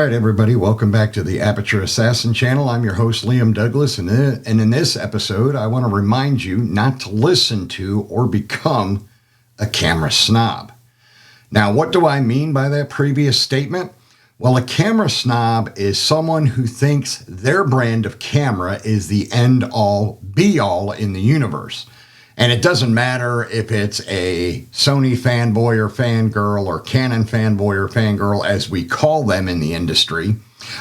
right, everybody, welcome back to the Aperture Assassin channel. I'm your host, Liam Douglas, and in this episode, I want to remind you not to listen to or become a camera snob. Now, what do I mean by that previous statement? Well, a camera snob is someone who thinks their brand of camera is the end-all, be-all in the universe. And it doesn't matter if it's a Sony fanboy or fangirl or Canon fanboy or fangirl, as we call them in the industry.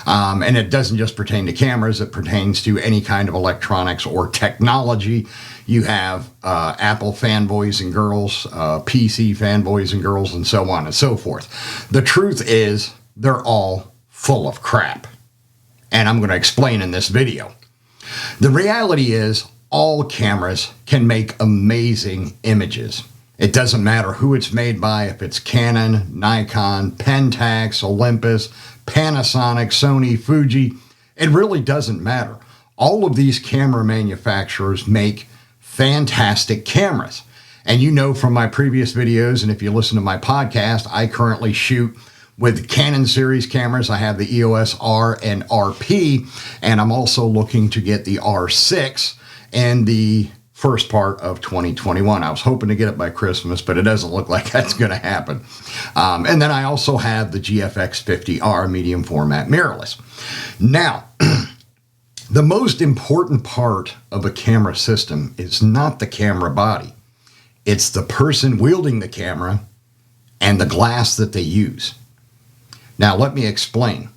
And it doesn't just pertain to cameras, it pertains to any kind of electronics or technology. You have Apple fanboys and girls, PC fanboys and girls, and so on and so forth. The truth is, they're all full of crap. And I'm going to explain in this video. The reality is, all cameras can make amazing images. It doesn't matter who it's made by, if it's Canon, Nikon, Pentax, Olympus, Panasonic, Sony, Fuji. It really doesn't matter. All of these camera manufacturers make fantastic cameras. And you know from my previous videos, and if you listen to my podcast, I currently shoot with Canon series cameras. I have the EOS R and RP, and I'm also looking to get the R6 and the first part of 2021. I was hoping to get it by Christmas, but it doesn't look like that's going to happen. And then I also have the GFX 50R medium format mirrorless. Now, the most important part of a camera system is not the camera body. It's the person wielding the camera and the glass that they use. Now, let me explain.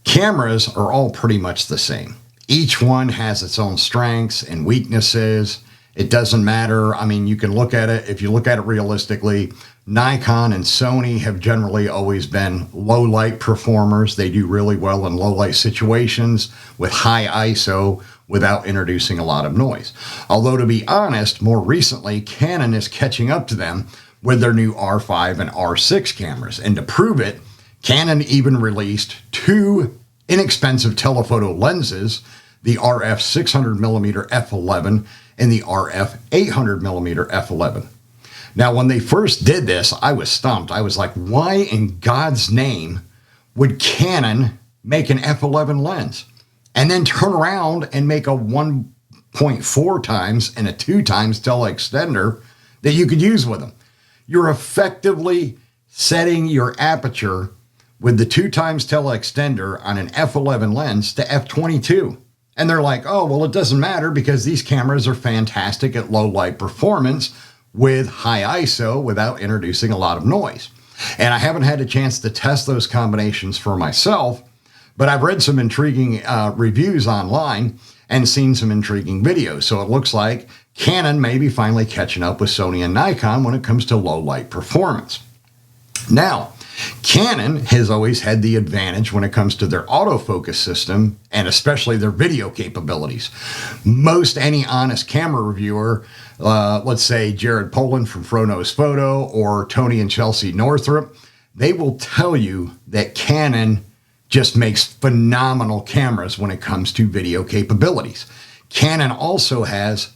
Cameras are all pretty much the same. Each one has its own strengths and weaknesses. It doesn't matter. I mean, you can look at it, if you look at it realistically, Nikon and Sony have generally always been low light performers. They do really well in low light situations with high ISO without introducing a lot of noise. Although, to be honest, more recently, Canon is catching up to them with their new R5 and R6 cameras. And to prove it, Canon even released two inexpensive telephoto lenses, the RF 600mm f11 and the RF 800mm f11. Now, when they first did this, I was stumped. I was like, why in God's name would Canon make an f11 lens and then turn around and make a 1.4 times and a 2 times teleextender that you could use with them? You're effectively setting your aperture with the 2 times teleextender on an f11 lens to f22. And they're like, oh, well, it doesn't matter because these cameras are fantastic at low light performance with high ISO without introducing a lot of noise. And I haven't had a chance to test those combinations for myself, but I've read some intriguing reviews online and seen some intriguing videos. So it looks like Canon may be finally catching up with Sony and Nikon when it comes to low light performance. Now, Canon has always had the advantage when it comes to their autofocus system and especially their video capabilities. Most any honest camera reviewer, let's say Jared Poland from Frono's Photo or Tony and Chelsea Northrup, they will tell you that Canon just makes phenomenal cameras when it comes to video capabilities. Canon also has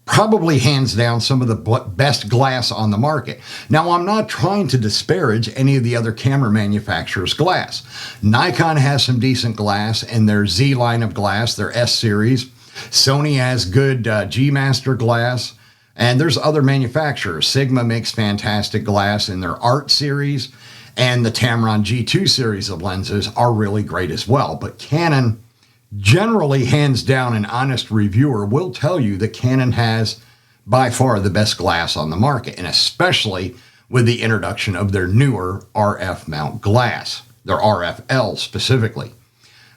probably hands down some of the best glass on the market. Now, I'm not trying to disparage any of the other camera manufacturers' glass. Nikon has some decent glass in their Z line of glass, their S series. Sony has good G Master glass. And there's other manufacturers. Sigma makes fantastic glass in their Art series. And the Tamron G2 series of lenses are really great as well. But Canon, generally, hands down, an honest reviewer will tell you that Canon has by far the best glass on the market, and especially with the introduction of their newer RF mount glass, their RFL specifically.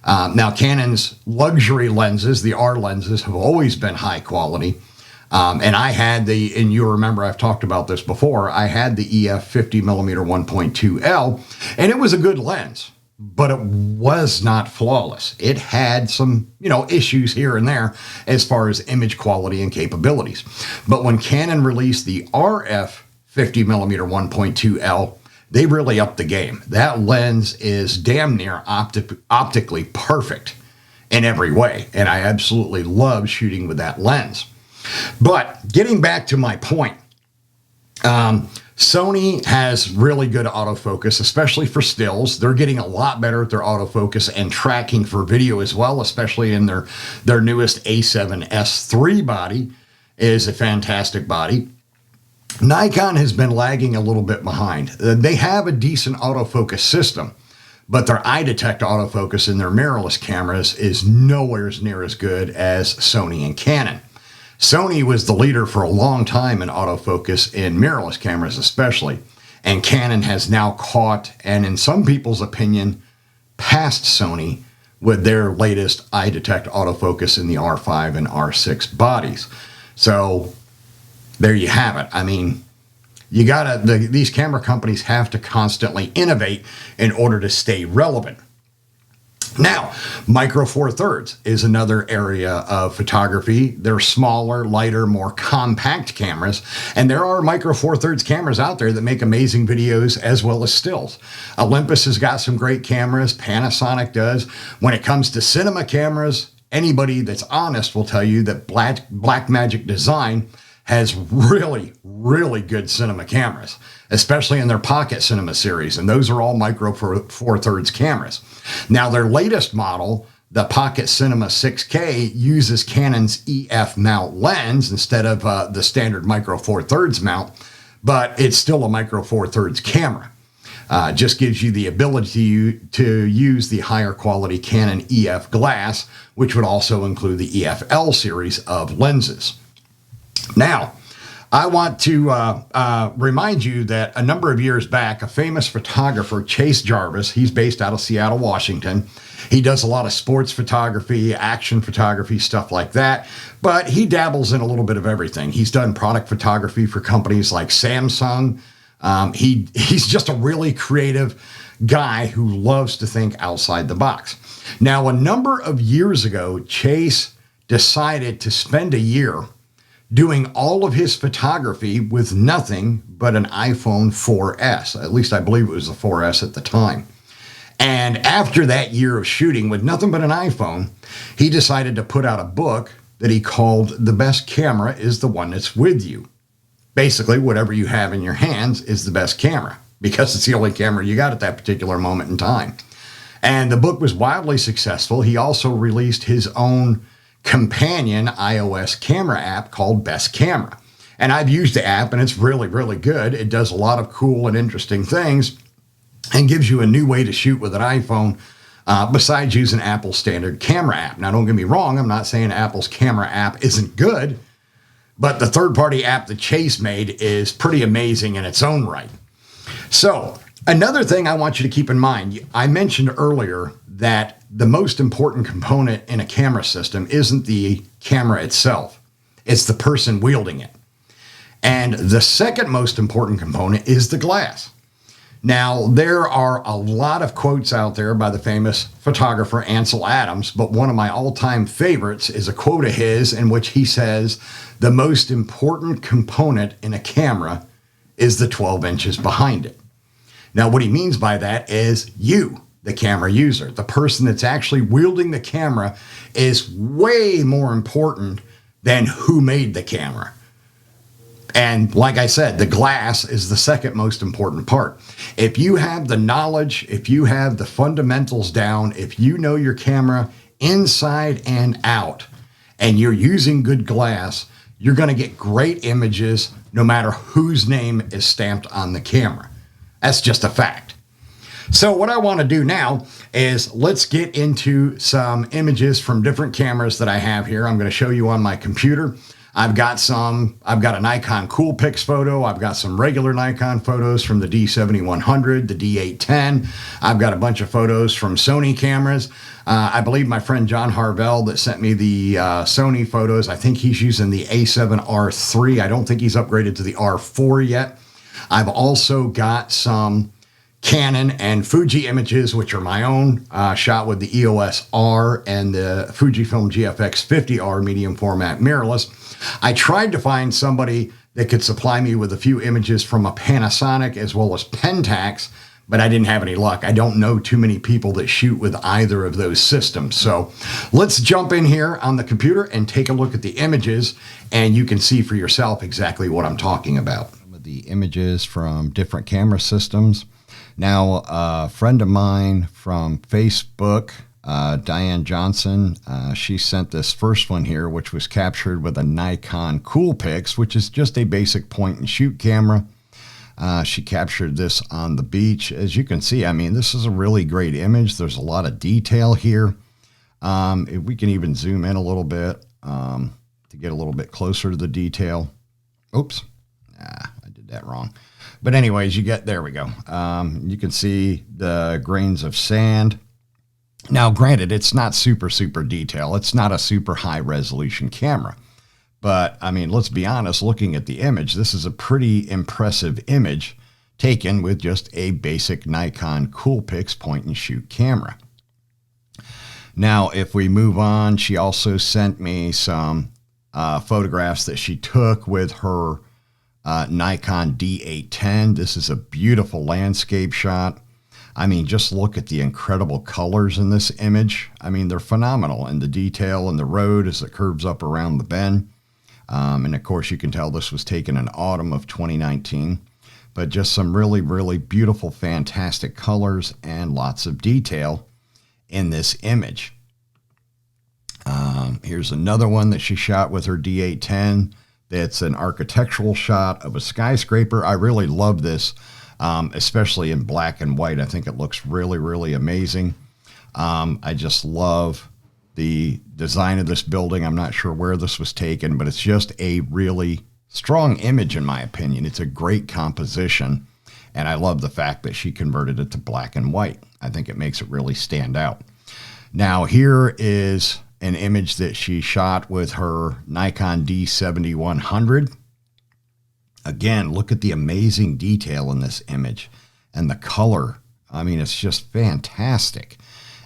Now, Canon's luxury lenses, the R lenses, have always been high quality. And I had and you remember I've talked about this before, I had the EF 50mm 1.2L, and it was a good lens. But it was not flawless. It had some, issues here and there as far as image quality and capabilities. But when Canon released the RF 50mm 1.2L, they really upped the game. That lens is damn near optically perfect in every way. And I absolutely love shooting with that lens. But getting back to my point, Sony has really good autofocus, especially for stills. They're getting a lot better at their autofocus and tracking for video as well, especially in their newest A7S III body is a fantastic body. Nikon has been lagging a little bit behind. They have a decent autofocus system, but their eye detect autofocus in their mirrorless cameras is nowhere near as good as Sony and Canon. Sony was the leader for a long time in autofocus in mirrorless cameras especially, and Canon has now caught, and in some people's opinion, passed Sony with their latest eye detect autofocus in the R5 and R6 bodies. So there you have it. I mean, these camera companies have to constantly innovate in order to stay relevant. Now, Micro Four Thirds is another area of photography. They're smaller, lighter, more compact cameras, and there are Micro Four Thirds cameras out there that make amazing videos as well as stills. Olympus has got some great cameras. Panasonic does. When it comes to cinema cameras, anybody that's honest will tell you that Blackmagic Design has really, really good cinema cameras, especially in their Pocket Cinema series, and those are all Micro Four Thirds cameras. Now, their latest model, the Pocket Cinema 6K, uses Canon's EF mount lens instead of the standard Micro Four Thirds mount, but it's still a Micro Four Thirds camera. Just gives you the ability to use the higher quality Canon EF glass, which would also include the EFL series of lenses. Now, I want to remind you that a number of years back, a famous photographer, Chase Jarvis, he's based out of Seattle, Washington. He does a lot of sports photography, action photography, stuff like that, but he dabbles in a little bit of everything. He's done product photography for companies like Samsung. He's just a really creative guy who loves to think outside the box. Now, a number of years ago, Chase decided to spend a year doing all of his photography with nothing but an iPhone 4S. At least I believe it was the 4S at the time. And after that year of shooting with nothing but an iPhone, he decided to put out a book that he called The Best Camera is the One That's With You. Basically, whatever you have in your hands is the best camera, because it's the only camera you got at that particular moment in time. And the book was wildly successful. He also released his own companion iOS camera app called Best Camera. And I've used the app, and it's really, really good. It does a lot of cool and interesting things and gives you a new way to shoot with an iPhone besides using Apple's standard camera app. Now, don't get me wrong. I'm not saying Apple's camera app isn't good, but the third-party app that Chase made is pretty amazing in its own right. So another thing I want you to keep in mind, I mentioned earlier that the most important component in a camera system isn't the camera itself. It's the person wielding it. And the second most important component is the glass. Now, there are a lot of quotes out there by the famous photographer Ansel Adams, but one of my all-time favorites is a quote of his in which he says, "The most important component in a camera is the 12 inches behind it." Now, what he means by that is you, the camera user. The person that's actually wielding the camera is way more important than who made the camera. And like I said, the glass is the second most important part. If you have the knowledge, if you have the fundamentals down, if you know your camera inside and out, and you're using good glass, you're going to get great images no matter whose name is stamped on the camera. That's just a fact. So what I want to do now is let's get into some images from different cameras that I have here. I'm going to show you on my computer. I've got a Nikon Coolpix photo. I've got some regular Nikon photos from the D7100, the D810. I've got a bunch of photos from Sony cameras. I believe my friend John Harvell that sent me the Sony photos, I think he's using the A7R III. I don't think he's upgraded to the R4 yet. I've also got some Canon and Fuji images, which are my own, shot with the EOS R and the Fujifilm GFX 50R medium format mirrorless. I tried to find somebody that could supply me with a few images from a Panasonic as well as Pentax, but I didn't have any luck. I don't know too many people that shoot with either of those systems. So let's jump in here on the computer and take a look at the images, and you can see for yourself exactly what I'm talking about. the images from different camera systems. Now, a friend of mine from Facebook, Diane Johnson, she sent this first one here, which was captured with a Nikon Coolpix, which is just a basic point and shoot camera. She captured this on the beach. As you can see, I mean, this is a really great image. There's a lot of detail here. If we can even zoom in a little bit to get a little bit closer to the detail. Oops, I did that wrong. But anyways, there we go. You can see the grains of sand. Now, granted, it's not super detail. It's not a super high resolution camera. But, I mean, let's be honest, looking at the image, this is a pretty impressive image taken with just a basic Nikon Coolpix point and shoot camera. Now, if we move on, she also sent me some photographs that she took with her Nikon D810. This is a beautiful landscape shot. I mean, just look at the incredible colors in this image. I mean, they're phenomenal. And the detail in the road as it curves up around the bend. And of course, you can tell this was taken in autumn of 2019. But just some really beautiful, fantastic colors and lots of detail in this image. Here's another one that she shot with her D810. That's an architectural shot of a skyscraper. I really love this, especially in black and white. I think it looks really amazing. I just love the design of this building. I'm not sure where this was taken, but it's just a really strong image in my opinion. It's a great composition, and I love the fact that she converted it to black and white. I think it makes it really stand out. Now, here is an image that she shot with her Nikon D7100. Again, look at the amazing detail in this image and the color. I mean, it's just fantastic.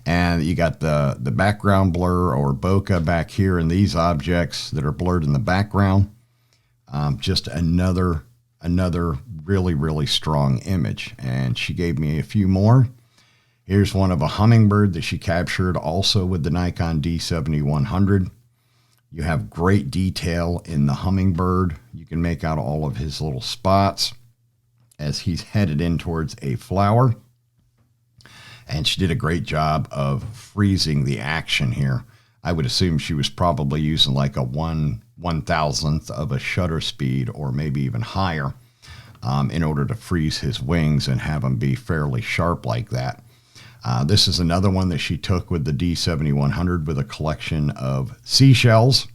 And you got the background blur or bokeh back here in these objects that are blurred in the background. Just another really strong image. And she gave me a few more. Here's one of a hummingbird that she captured also with the Nikon D7100. You have great detail in the hummingbird. You can make out all of his little spots as he's headed in towards a flower. And she did a great job of freezing the action here. I would assume she was probably using like a 1/1000th of a shutter speed or maybe even higher in order to freeze his wings and have them be fairly sharp like that. This is another one that she took with the D7100 with a collection of seashells.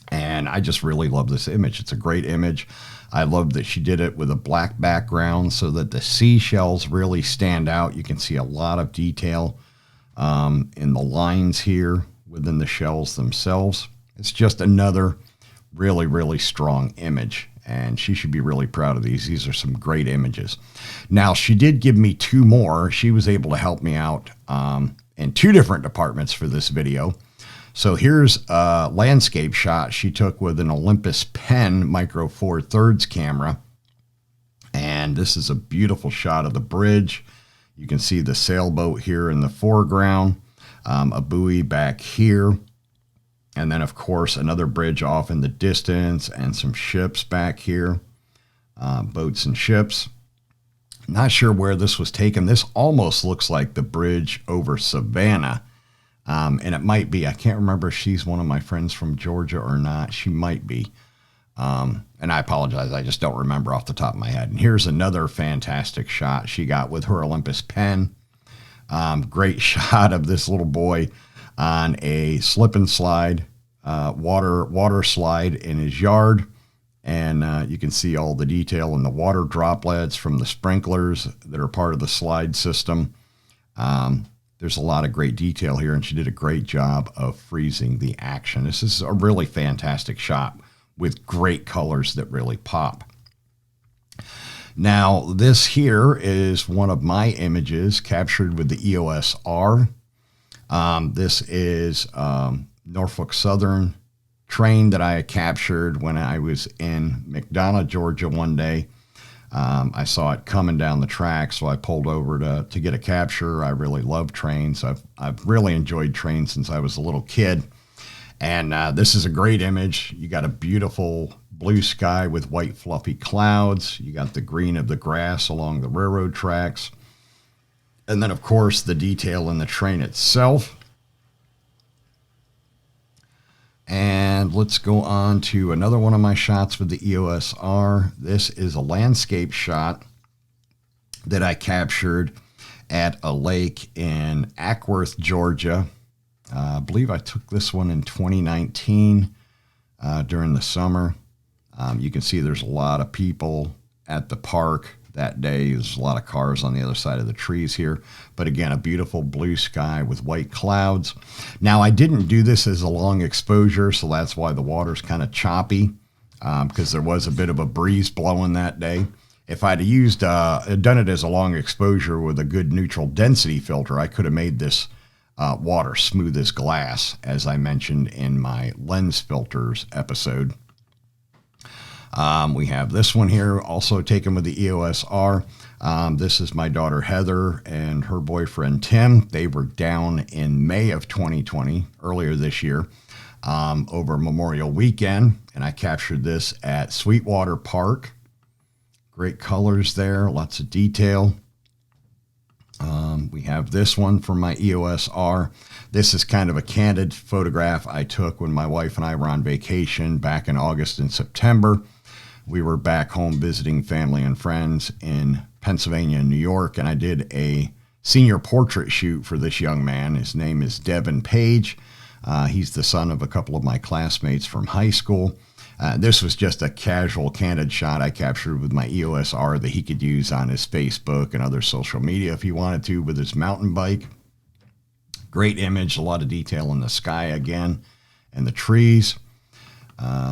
And I just really love this image. It's a great image. I love that she did it with a black background so that the seashells really stand out. You can see a lot of detail in the lines here within the shells themselves. It's just another really strong image. And she should be really proud of these. These are some great images. Now, she did give me two more. She was able to help me out in two different departments for this video. So here's a landscape shot she took with an Olympus Pen Micro Four Thirds camera. And this is a beautiful shot of the bridge. You can see the sailboat here in the foreground, a buoy back here. And then, of course, another bridge off in the distance and some ships back here, boats and ships. Not sure where this was taken. This almost looks like the bridge over Savannah. And it might be. I can't remember if she's one of my friends from Georgia or not. She might be. And I apologize. I just don't remember off the top of my head. And here's another fantastic shot she got with her Olympus Pen. Great shot of this little boy on a slip and slide, water slide in his yard. And you can see all the detail in the water droplets from the sprinklers that are part of the slide system. There's a lot of great detail here, and she did a great job of freezing the action. This is a really fantastic shot with great colors that really pop. Now, this here is one of my images captured with the EOS R. This is Norfolk Southern train that I captured when I was in McDonough, Georgia one day. I saw it coming down the track, so I pulled over to get a capture. I really love trains. I've really enjoyed trains since I was a little kid. And this is a great image. You got a beautiful blue sky with white fluffy clouds. You got the green of the grass along the railroad tracks. And then, of course, the detail in the train itself. And let's go on to another one of my shots with the EOS R. This is a landscape shot that I captured at a lake in Ackworth, Georgia. I believe I took this one in 2019 during the summer. You can see there's a lot of people at the park that day. There's a lot of cars on the other side of the trees here. But again, a beautiful blue sky with white clouds. Now, I didn't do this as a long exposure, so that's why the water's kind of choppy, because there was a bit of a breeze blowing that day. If I'd used done it as a long exposure with a good neutral density filter, I could have made this water smooth as glass, as I mentioned in my lens filters episode. We have this one here, also taken with the EOS R. This is my daughter Heather and her boyfriend Tim. They were down in May of 2020, earlier this year, over Memorial Weekend, and I captured this at Sweetwater Park. Great colors there, lots of detail. We have this one from my EOS R. This is kind of a candid photograph I took when my wife and I were on vacation back in August and September. We were back home visiting family and friends in Pennsylvania and New York, and I did a senior portrait shoot for this young man. His name is Devin Page. He's the son of a couple of my classmates from high school. This was just a casual, candid shot I captured with my EOS R that he could use on his Facebook and other social media if he wanted to with his mountain bike. Great image, a lot of detail in the sky again and the trees.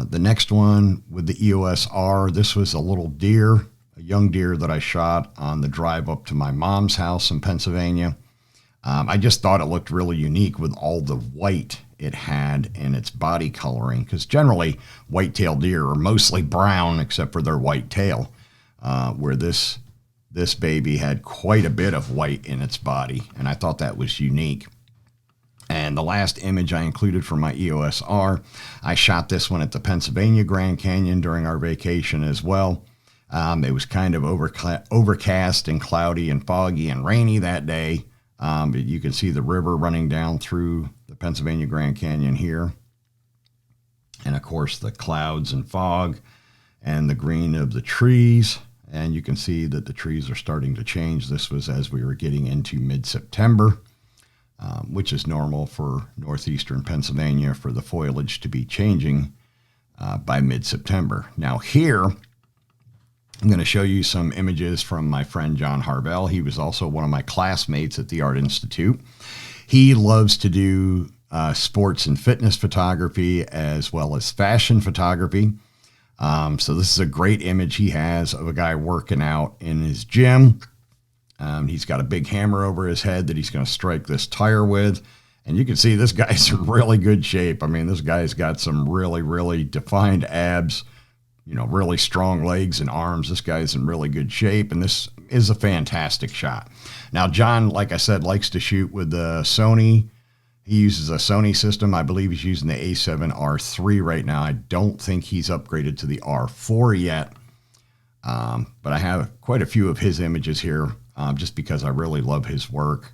The next one with the EOS R, this was a little deer, a young deer that I shot on the drive up to my mom's house in Pennsylvania. I just thought it looked really unique with all the white it had in its body coloring, because generally white-tailed deer are mostly brown except for their white tail, where this baby had quite a bit of white in its body, and I thought that was unique. And the last image I included for my EOS R, I shot this one at the Pennsylvania Grand Canyon during our vacation as well. It was kind of overcast and cloudy and foggy and rainy that day. But you can see the river running down through the Pennsylvania Grand Canyon here. And of course the clouds and fog and the green of the trees. And you can see that the trees are starting to change. This was as we were getting into mid-September. Which is normal for northeastern Pennsylvania for the foliage to be changing by mid-September. Now here, I'm going to show you some images from my friend John Harvell. He was also one of my classmates at the Art Institute. He loves to do sports and fitness photography as well as fashion photography. So this is a great image he has of a guy working out in his gym. He's got a big hammer over his head that he's going to strike this tire with. And you can see this guy's in really good shape. I mean, this guy's got some really, really defined abs, you know, really strong legs and arms. This guy's in really good shape, and this is a fantastic shot. Now, John, like I said, likes to shoot with the Sony. He uses a Sony system. I believe he's using the A7R3 right now. I don't think he's upgraded to the R4 yet. But I have quite a few of his images here. Just because I really love his work.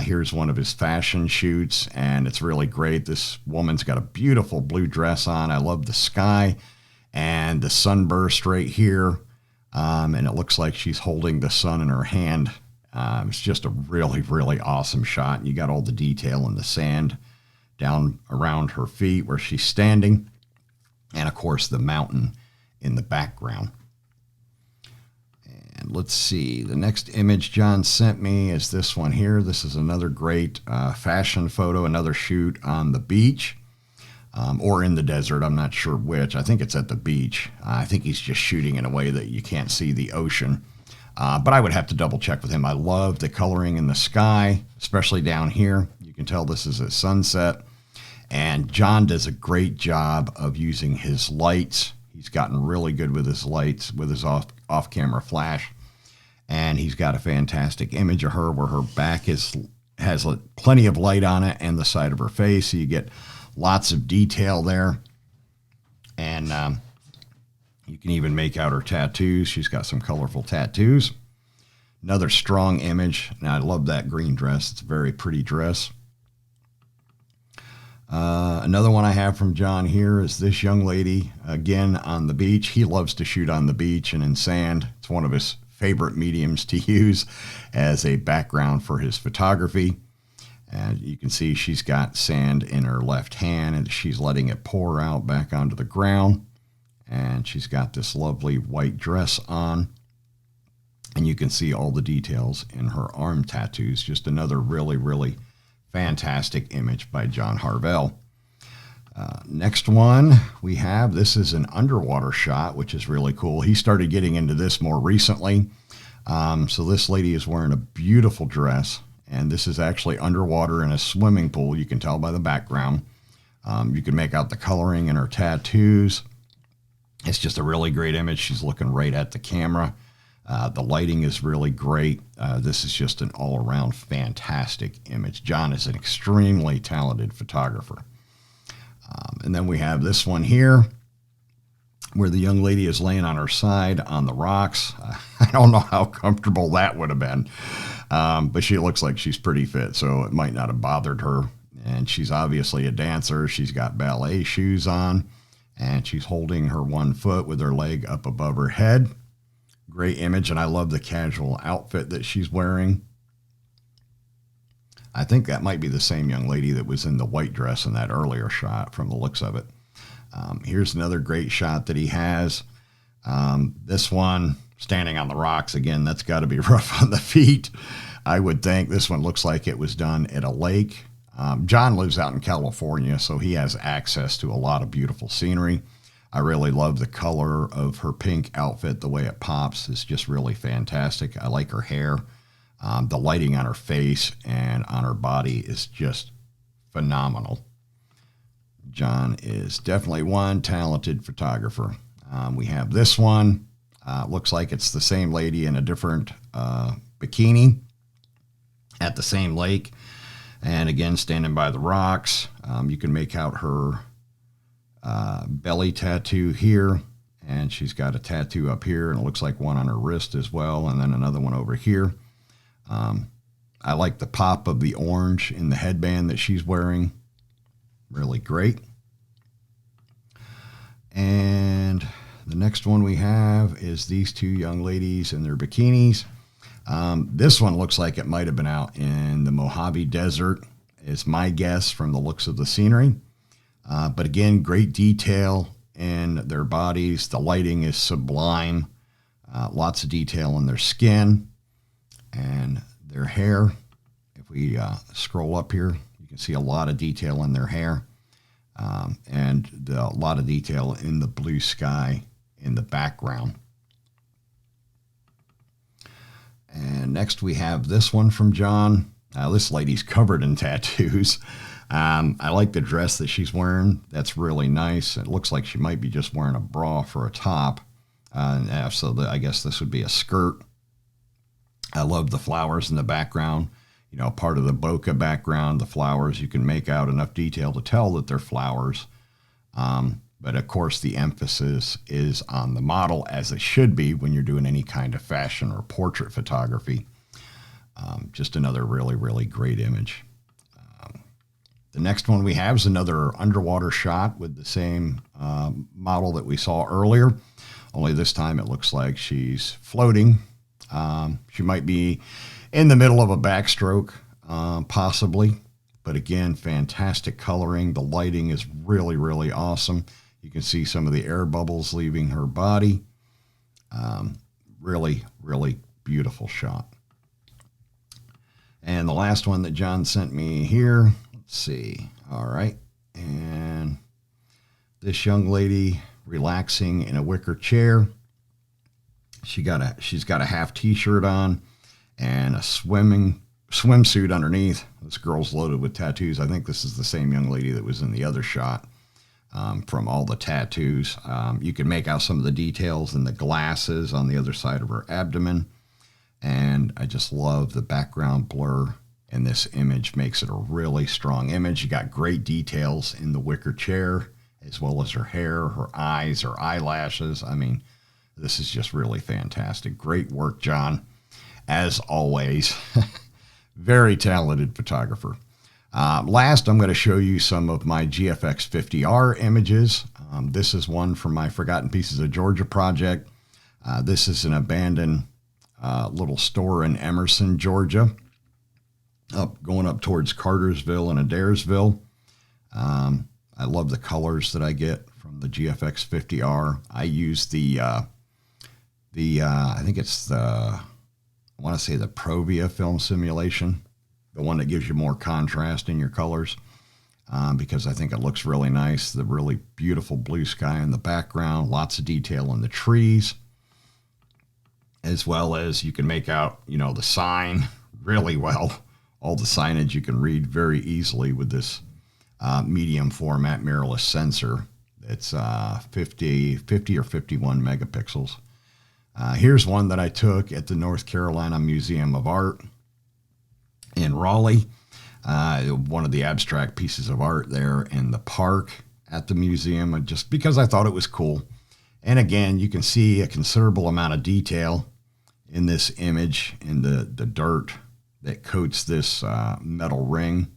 Here's one of his fashion shoots, and it's really great. This woman's got a beautiful blue dress on. I love the sky and the sunburst right here. And it looks like she's holding the sun in her hand. It's just a really, really awesome shot. And you got all the detail in the sand down around her feet where she's standing. And, of course, the mountain in the background. And let's see, the next image John sent me is this one here. This is another great fashion photo, another shoot on the beach or in the desert. I'm not sure which. I think it's at the beach. I think he's just shooting in a way that you can't see the ocean. But I would have to double check with him. I love the coloring in the sky, especially down here. You can tell this is at sunset. And John does a great job of using his lights. He's gotten really good with his lights, with his off-camera flash. And he's got a fantastic image of her where her back has plenty of light on it and the side of her face. So you get lots of detail there. And You can even make out her tattoos. She's got some colorful tattoos. Another strong image. Now, I love that green dress. It's a very pretty dress. Another one I have from John here is this young lady, again, on the beach. He loves to shoot on the beach and in sand. It's one of his favorite mediums to use as a background for his photography. And you can see she's got sand in her left hand, and she's letting it pour out back onto the ground. And she's got this lovely white dress on. And you can see all the details in her arm tattoos. Just another really, really fantastic image by John Harvell. Next one we have, this is an underwater shot, which is really cool. He started getting into this more recently. So this lady is wearing a beautiful dress, and this is actually underwater in a swimming pool. You can tell by the background. You can make out the coloring in her tattoos. It's just a really great image. She's looking right at the camera. The lighting is really great. This is just an all-around fantastic image. John is an extremely talented photographer. And then we have this one here where the young lady is laying on her side on the rocks. I don't know how comfortable that would have been, but she looks like she's pretty fit, so it might not have bothered her. And she's obviously a dancer. She's got ballet shoes on, and she's holding her one foot with her leg up above her head. Great image, and I love the casual outfit that she's wearing. I think that might be the same young lady that was in the white dress in that earlier shot from the looks of it. Here's another great shot that he has. This one, standing on the rocks again, that's got to be rough on the feet. I would think this one looks like it was done at a lake. John lives out in California, so he has access to a lot of beautiful scenery. I really love the color of her pink outfit. The way it pops is just really fantastic. I like her hair. The lighting on her face and on her body is just phenomenal. John is definitely one talented photographer. We have this one. Looks like it's the same lady in a different bikini at the same lake. And again, standing by the rocks. You can make out her belly tattoo here, and she's got a tattoo up here, and it looks like one on her wrist as well, and then another one over here. I like the pop of the orange in the headband that she's wearing. Really great. And the next one we have is these two young ladies in their bikinis. This one looks like it might have been out in the Mojave Desert, is my guess from the looks of the scenery. But again, great detail in their bodies. The lighting is sublime. Lots of detail in their skin and their hair. If we scroll up here, you can see a lot of detail in their hair, and a lot of detail in the blue sky in the background. And next we have this one from John. This lady's covered in tattoos. I like the dress that she's wearing. That's really nice. It looks like she might be just wearing a bra for a top. So I guess this would be a skirt. I love the flowers in the background. You know, part of the bokeh background, the flowers, you can make out enough detail to tell that they're flowers. But of course, the emphasis is on the model, as it should be when you're doing any kind of fashion or portrait photography. Just another really, really great image. The next one we have is another underwater shot with the same model that we saw earlier, only this time it looks like she's floating. She might be in the middle of a backstroke, possibly, but again, fantastic coloring. The lighting is really, really awesome. You can see some of the air bubbles leaving her body. Really, really beautiful shot. And the last one that John sent me here, let's see. All right. And this young lady relaxing in a wicker chair. She's got a half t-shirt on and a swimsuit underneath. This girl's loaded with tattoos. I think this is the same young lady that was in the other shot. From all the tattoos, you can make out some of the details in the glasses on the other side of her abdomen. And I just love the background blur in this image. Makes it a really strong image. You got great details in the wicker chair as well as her hair, her eyes, her eyelashes. I mean, this is just really fantastic. Great work, John, as always. Very talented photographer. Last, I'm going to show you some of my GFX 50R images. This is one from my Forgotten Pieces of Georgia project. This is an abandoned little store in Emerson, Georgia, going up towards Cartersville and Adairsville. I love the colors that I get from the GFX 50R. I use I think it's I want to say the Provia film simulation, the one that gives you more contrast in your colors, because I think it looks really nice. The really beautiful blue sky in the background, lots of detail in the trees, as well as you can make out, the sign really well. All the signage you can read very easily with this medium format mirrorless sensor. It's 50 or 51 megapixels. Here's one that I took at the North Carolina Museum of Art in Raleigh. One of the abstract pieces of art there in the park at the museum, just because I thought it was cool. And again, you can see a considerable amount of detail in this image, in the dirt that coats this metal ring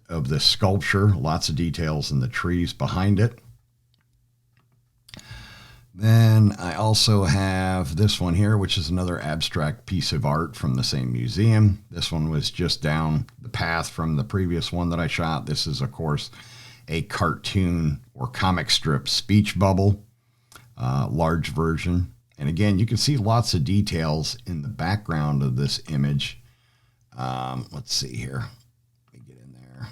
of this sculpture. Lots of details in the trees behind it. Then I also have this one here, which is another abstract piece of art from the same museum. This one was just down the path from the previous one that I shot. This is, of course, a cartoon or comic strip speech bubble, large version. And again, you can see lots of details in the background of this image. Let's see here. Let me get in there.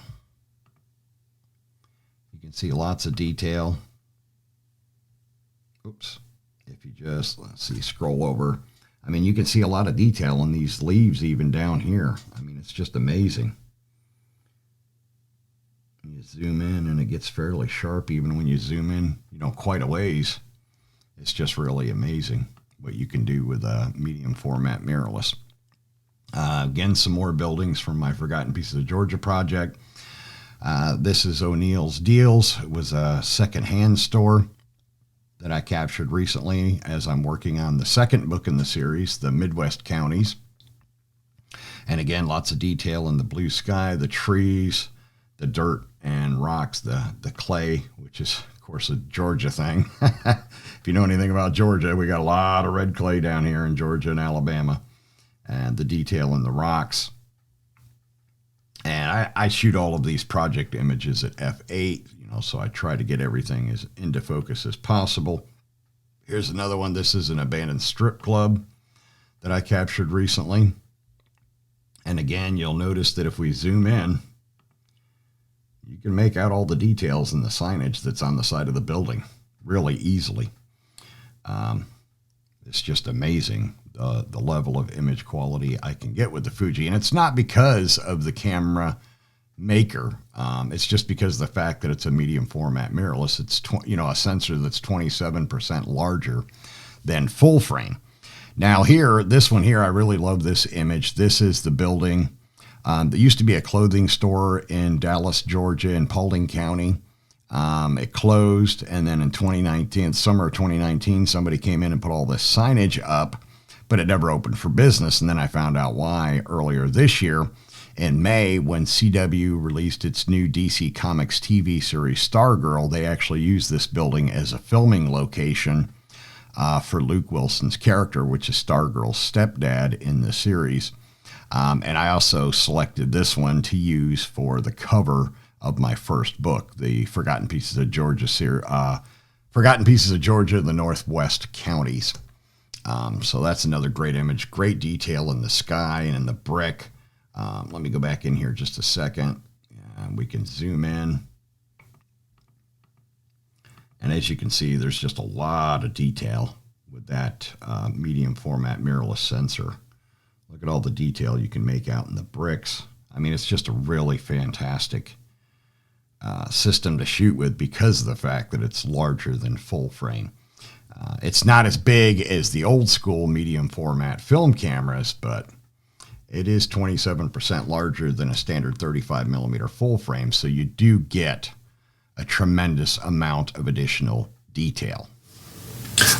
You can see lots of detail. Oops. If you just, let's see, scroll over. I mean, you can see a lot of detail in these leaves even down here. I mean, it's just amazing. You zoom in and it gets fairly sharp even when you zoom in, quite a ways. It's just really amazing what you can do with a medium format mirrorless. Again, some more buildings from my Forgotten Pieces of Georgia project. This is O'Neill's Deals. It was a secondhand store that I captured recently as I'm working on the second book in the series, The Midwest Counties. And again, lots of detail in the blue sky, the trees, the dirt and rocks, the clay, which is, of course, a Georgia thing. If you know anything about Georgia, we got a lot of red clay down here in Georgia and Alabama. And the detail in the rocks. And I shoot all of these project images at f8, so I try to get everything as into focus as possible. Here's another one. This is an abandoned strip club that I captured recently. And again, you'll notice that if we zoom in, you can make out all the details in the signage that's on the side of the building really easily. It's just amazing the level of image quality I can get with the Fuji. And it's not because of the camera maker. It's just because of the fact that it's a medium format mirrorless. It's a sensor that's 27% larger than full frame. Now here, this one here, I really love this image. This is the building. There used to be a clothing store in Dallas, Georgia, in Paulding County. It closed, and then in 2019, summer of 2019, somebody came in and put all this signage up, but it never opened for business. And then I found out why earlier this year in May, when CW released its new DC Comics TV series Stargirl. They actually used this building as a filming location for Luke Wilson's character, which is Stargirl's stepdad in the series. And I also selected this one to use for the cover of my first book, the Forgotten Pieces of Georgia series, Forgotten Pieces of Georgia, the Northwest Counties. So that's another great image, great detail in the sky and in the brick. Let me go back in here just a second, and we can zoom in. And as you can see, there's just a lot of detail with that medium format mirrorless sensor. Look at all the detail you can make out in the bricks. I mean, it's just a really fantastic system to shoot with because of the fact that it's larger than full frame. It's not as big as the old school medium format film cameras, but it is 27% larger than a standard 35 millimeter full frame. So you do get a tremendous amount of additional detail.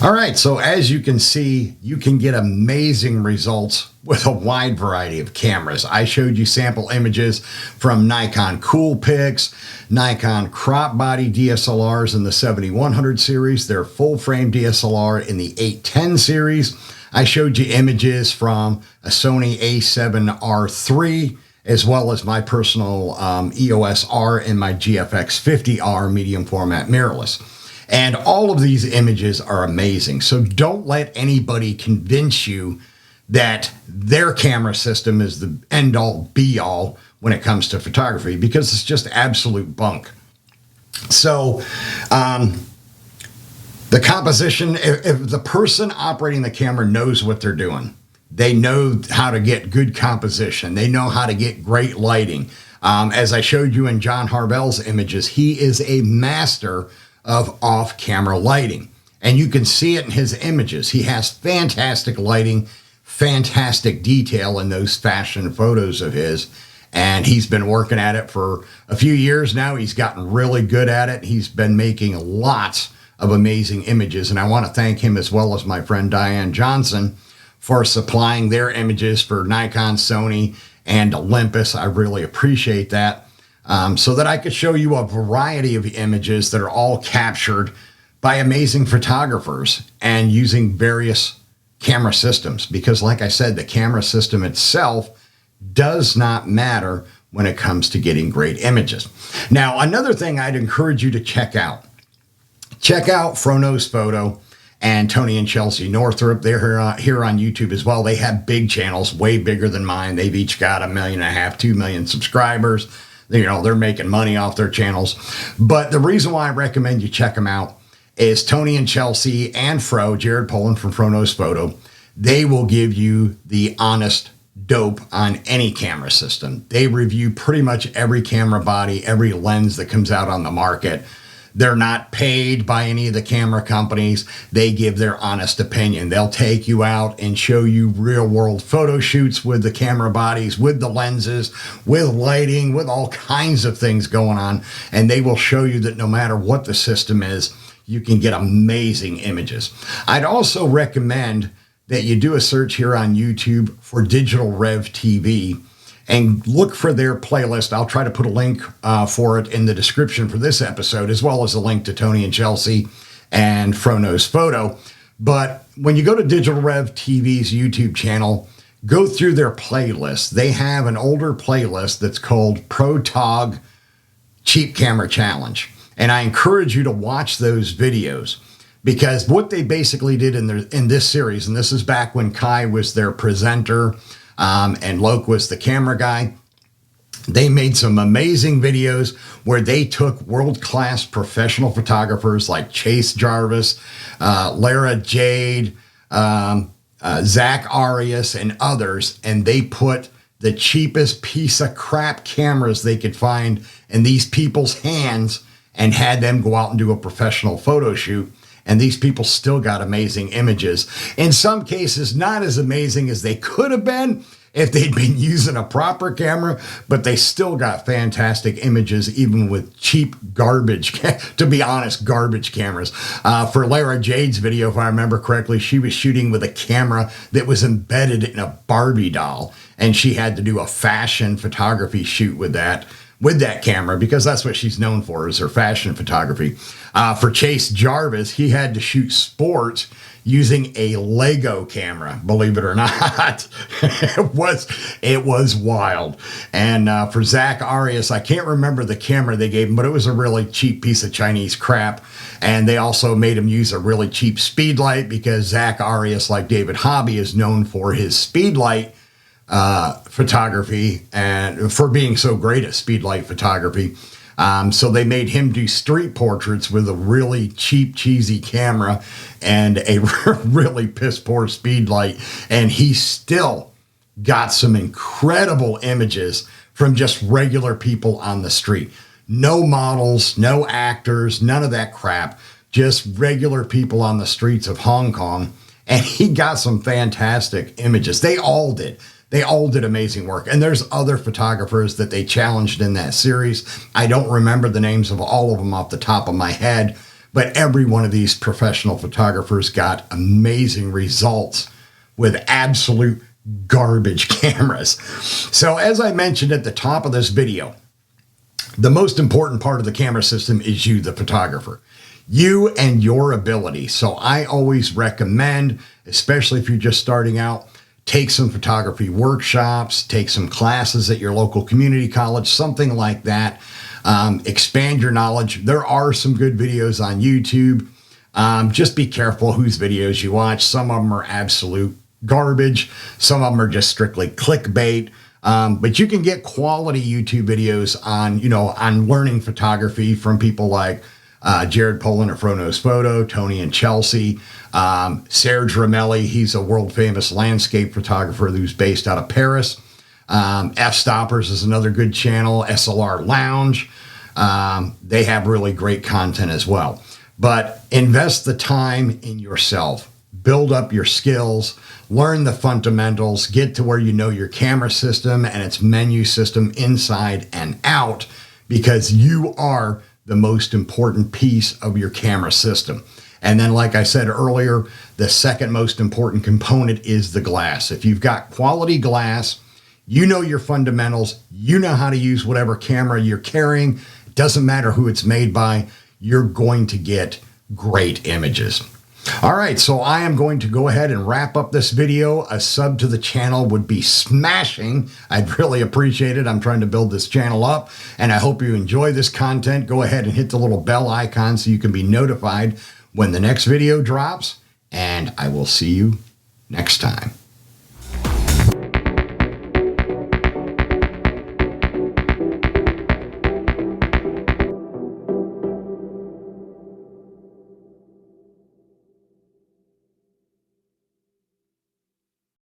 All right, so as you can see, you can get amazing results with a wide variety of cameras. I showed you sample images from Nikon Coolpix, Nikon crop body DSLRs in the 7100 series, their full frame DSLR in the 810 series. I showed you images from a Sony a7R III, as well as my personal EOS R and my GFX 50R medium format mirrorless. And all of these images are amazing. So don't let anybody convince you that their camera system is the end all be all when it comes to photography, because it's just absolute bunk. So the composition, if the person operating the camera knows what they're doing, they know how to get good composition. They know how to get great lighting. As I showed you in John Harvell's images, he is a master of off-camera lighting. And you can see it in his images. He has fantastic lighting, fantastic detail in those fashion photos of his. And he's been working at it for a few years now. He's gotten really good at it. He's been making lots of amazing images. And I want to thank him, as well as my friend Diane Johnson, for supplying their images for Nikon, Sony, and Olympus. I really appreciate that. So that I could show you a variety of images that are all captured by amazing photographers and using various camera systems. Because like I said, the camera system itself does not matter when it comes to getting great images. Now, another thing I'd encourage you to check out. Check out Frono's Photo and Tony and Chelsea Northrup. They're here on YouTube as well. They have big channels, way bigger than mine. They've each got 1.5 million, 2 million subscribers. You know, they're making money off their channels. But the reason why I recommend you check them out is Tony and Chelsea and Jared Poland from Frono's Photo. They will give you the honest dope on any camera system. They review pretty much every camera body, every lens that comes out on the market. They're not paid by any of the camera companies. They give their honest opinion. They'll take you out and show you real world photo shoots with the camera bodies, with the lenses, with lighting, with all kinds of things going on. And they will show you that no matter what the system is, you can get amazing images. I'd also recommend that you do a search here on YouTube for DigitalRev TV and look for their playlist. I'll try to put a link for it in the description for this episode, as well as a link to Tony and Chelsea and Frono's Photo. But when you go to DigitalRev TV's YouTube channel, go through their playlist. They have an older playlist that's called ProTog Cheap Camera Challenge. And I encourage you to watch those videos, because what they basically did in this series, and this is back when Kai was their presenter, and Loke was the camera guy. They made some amazing videos where they took world-class professional photographers like Chase Jarvis, Lara Jade, Zach Arias, and others, and they put the cheapest piece of crap cameras they could find in these people's hands and had them go out and do a professional photo shoot. And these people still got amazing images. In some cases, not as amazing as they could have been if they'd been using a proper camera, but they still got fantastic images, even with cheap garbage, to be honest, garbage cameras. For Lara Jade's video, if I remember correctly, she was shooting with a camera that was embedded in a Barbie doll, and she had to do a fashion photography shoot with that camera, because that's what she's known for, is her fashion photography. For Chase Jarvis, he had to shoot sports using a Lego camera, believe it or not. It was wild. And for Zach Arias, I can't remember the camera they gave him, but it was a really cheap piece of Chinese crap. And they also made him use a really cheap speed light, because Zach Arias, like David Hobby, is known for his speed light photography and for being so great at speed light photography. So they made him do street portraits with a really cheap, cheesy camera and a really piss poor speed light. And he still got some incredible images from just regular people on the street. No models, no actors, none of that crap. Just regular people on the streets of Hong Kong. And he got some fantastic images. They all did. They all did amazing work. And there's other photographers that they challenged in that series. I don't remember the names of all of them off the top of my head, but every one of these professional photographers got amazing results with absolute garbage cameras. So as I mentioned at the top of this video, the most important part of the camera system is you, the photographer. You and your ability. So I always recommend, especially if you're just starting out, take some photography workshops, take some classes at your local community college, something like that. Expand your knowledge. There are some good videos on YouTube. Just be careful whose videos you watch. Some of them are absolute garbage. Some of them are just strictly clickbait. But you can get quality YouTube videos on learning photography from people like Jared Polin of Frono's Photo, Tony and Chelsea, Serge Ramelli. He's a world famous landscape photographer who's based out of Paris. F Stoppers is another good channel. SLR Lounge. They have really great content as well. But invest the time in yourself. Build up your skills. Learn the fundamentals. Get to where you know your camera system and its menu system inside and out, because you are the most important piece of your camera system. And then, like I said earlier, the second most important component is the glass. If you've got quality glass, you know your fundamentals, you know how to use whatever camera you're carrying. It doesn't matter who it's made by, you're going to get great images. All right, so I am going to go ahead and wrap up this video. A sub to the channel would be smashing. I'd really appreciate it. I'm trying to build this channel up, and I hope you enjoy this content. Go ahead and hit the little bell icon so you can be notified when the next video drops, and I will see you next time.